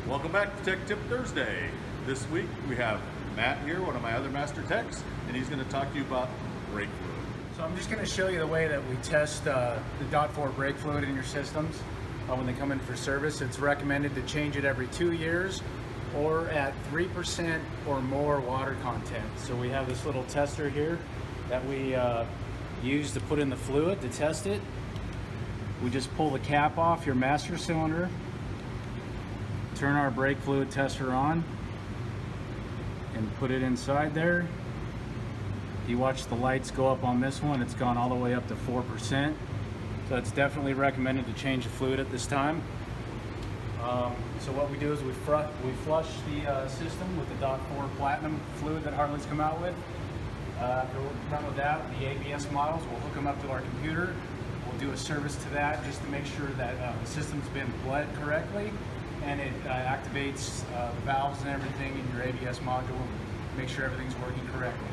Welcome back to Tech Tip Thursday. This week we have Matt here, one of my other master techs, and he's going to talk to you about brake fluid. So I'm just going to show you the way that we test the .4 brake fluid in your systems when they come in for service. It's recommended to change it every 2 years or at 3% or more water content. So we have this little tester here that we use to put in the fluid to test it. We just pull the cap off your master cylinder, turn our brake fluid tester on, and put it inside there. You watch the lights go up on this one. It's gone all the way up to 4%. So it's definitely recommended to change the fluid at this time. So what we do is we flush the system with the .4 Platinum fluid that Harley's come out with. After we're done with that, the ABS models, we'll hook them up to our computer. We'll do a service to that just to make sure that the system's been bled correctly, and it activates the valves and everything in your ABS module, make sure everything's working correctly.